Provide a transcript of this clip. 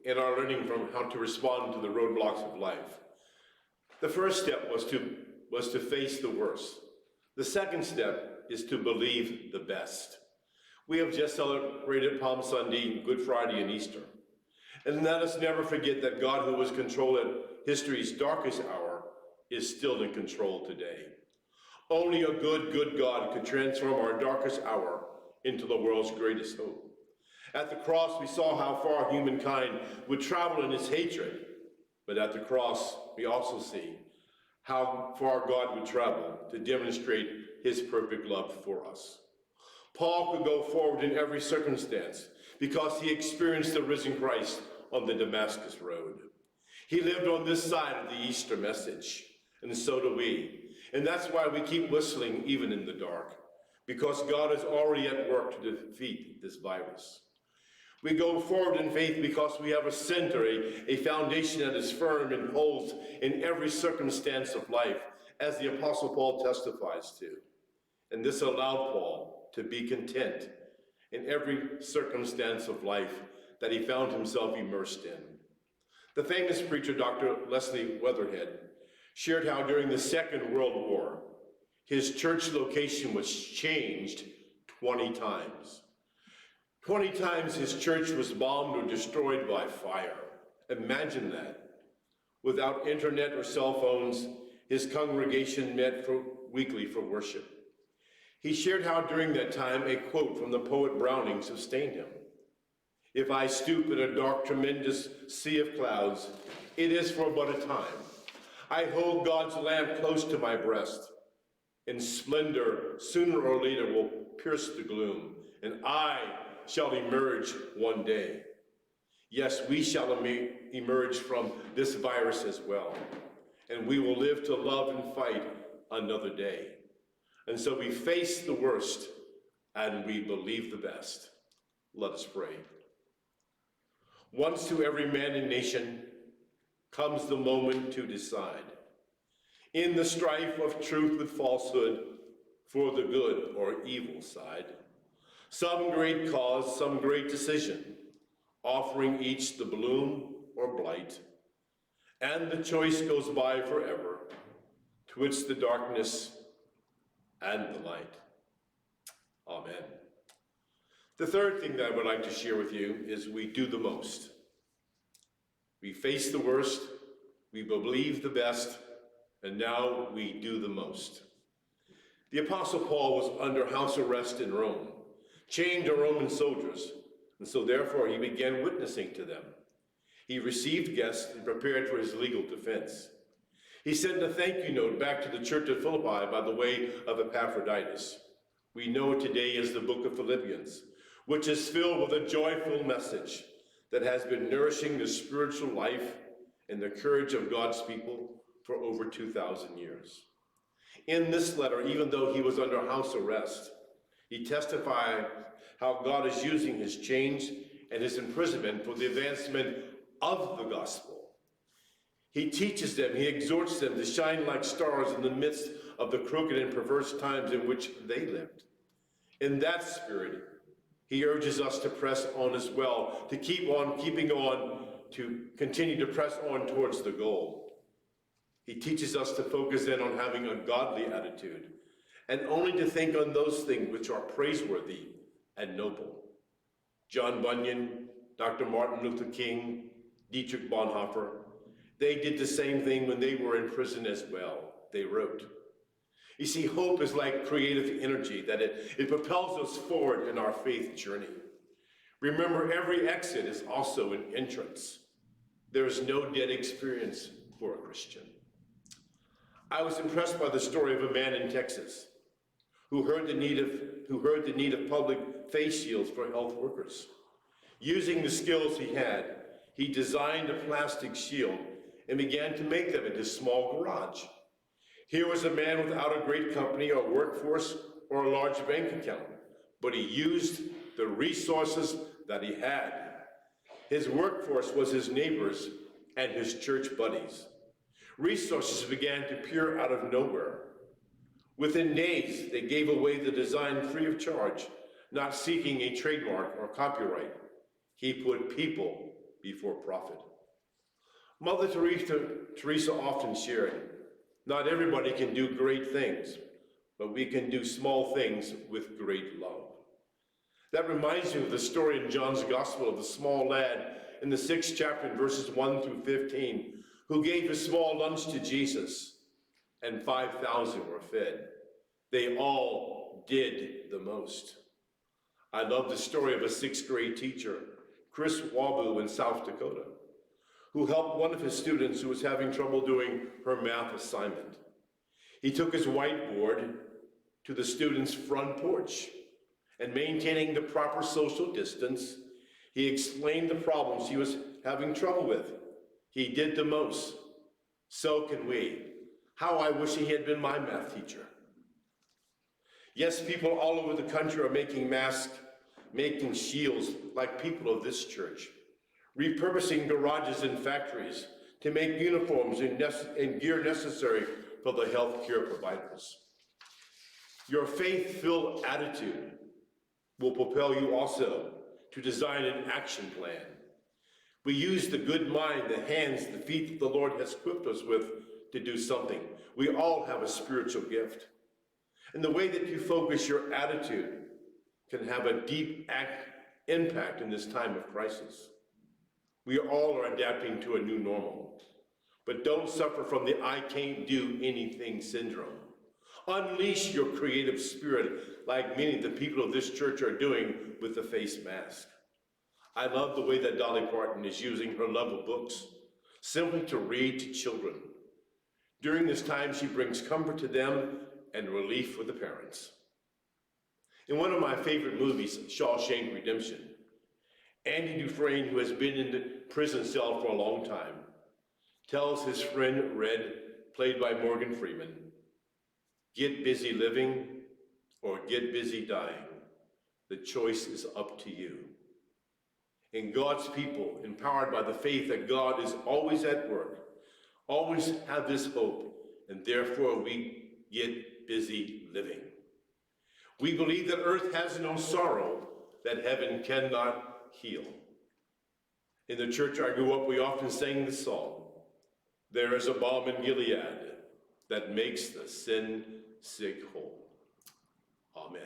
in our learning from how to respond to the roadblocks of life. The first step was to face the worst. The second step is to believe the best. We have just celebrated Palm Sunday, Good Friday, and Easter. And let us never forget that God, who was controlled at history's darkest hour, is still in control today. Only a good God could transform our darkest hour into the world's greatest hope. At the cross, we saw how far humankind would travel in its hatred. But at the cross, we also see how far God would travel to demonstrate his perfect love for us. Paul could go forward in every circumstance because he experienced the risen Christ on the Damascus road. He lived on this side of the Easter message, and so do we. And that's why we keep whistling even in the dark, because God is already at work to defeat this virus. We go forward in faith because we have a center, a foundation that is firm and holds in every circumstance of life, as the Apostle Paul testifies to. And this allowed Paul to be content in every circumstance of life that he found himself immersed in. The famous preacher, Dr. Leslie Weatherhead, shared how during the Second World War, his church location was changed 20 times. 20 times his church was bombed or destroyed by fire. Imagine that. Without internet or cell phones, his congregation met weekly for worship. He shared how during that time a quote from the poet Browning sustained him. "If I stoop in a dark, tremendous sea of clouds, it is for but a time. I hold God's lamp close to my breast. In splendor, sooner or later will pierce the gloom, and I shall emerge one day." Yes, we shall emerge from this virus as well, and we will live to love and fight another day. And so we face the worst and we believe the best. Let us pray. Once to every man and nation comes the moment to decide. In the strife of truth with falsehood, for the good or evil side, some great cause, some great decision, offering each the bloom or blight, and the choice goes by forever, twixt the darkness and the light. Amen. The third thing that I would like to share with you is we do the most. We face the worst, we believe the best, and now we do the most. The Apostle Paul was under house arrest in Rome, chained to Roman soldiers, and so therefore he began witnessing to them. He received guests and prepared for his legal defense. He sent a thank you note back to the church at Philippi by the way of Epaphroditus. We know it today as the book of Philippians, which is filled with a joyful message that has been nourishing the spiritual life and the courage of God's people for over 2,000 years. In this letter, even though he was under house arrest, he testified how God is using his chains and his imprisonment for the advancement of the gospel. He teaches them, he exhorts them to shine like stars in the midst of the crooked and perverse times in which they lived. In that spirit, he urges us to press on as well, to keep on keeping on, to continue to press on towards the goal. He teaches us to focus in on having a godly attitude, and only to think on those things which are praiseworthy and noble. John Bunyan, Dr. Martin Luther King, Dietrich Bonhoeffer, they did the same thing when they were in prison as well. They wrote. You see, hope is like creative energy, that it propels us forward in our faith journey. Remember, every exit is also an entrance. There is no dead experience for a Christian. I was impressed by the story of a man in Texas who heard the need of public face shields for health workers. Using the skills he had, he designed a plastic shield and began to make them in his small garage. Here was a man without a great company or workforce or a large bank account, but he used the resources that he had. His workforce was his neighbors and his church buddies. Resources began to appear out of nowhere. Within days, they gave away the design free of charge, not seeking a trademark or copyright. He put people before profit. Mother Teresa often shared, not everybody can do great things, but we can do small things with great love. That reminds me of the story in John's Gospel of the small lad in the 6th chapter in verses 1 through 15, who gave a small lunch to Jesus, and 5,000 were fed. They all did the most. I love the story of a 6th grade teacher, Chris Wabu in South Dakota, who helped one of his students who was having trouble doing her math assignment. He took his whiteboard to the student's front porch, and maintaining the proper social distance, he explained the problems he was having trouble with. He did the most. So can we. How I wish he had been my math teacher. Yes, people all over the country are making masks, making shields like people of this church, repurposing garages and factories to make uniforms and gear necessary for the healthcare providers. Your faith-filled attitude will propel you also to design an action plan. We use the good mind, the hands, the feet that the Lord has equipped us with to do something. We all have a spiritual gift. And the way that you focus your attitude can have a deep impact in this time of crisis. We all are adapting to a new normal, but don't suffer from the I can't do anything syndrome. Unleash your creative spirit like many of the people of this church are doing with the face mask. I love the way that Dolly Parton is using her love of books simply to read to children. During this time, she brings comfort to them and relief for the parents. In one of my favorite movies, Shawshank Redemption, Andy Dufresne, who has been in the prison cell for a long time, tells his friend Red, played by Morgan Freeman, get busy living or get busy dying. The choice is up to you. And God's people, empowered by the faith that God is always at work, always have this hope, and therefore we get busy living. We believe that earth has no sorrow that heaven cannot heal. In the church I grew up, we often sang the song, there is a balm in Gilead that makes the sin sick whole. Amen.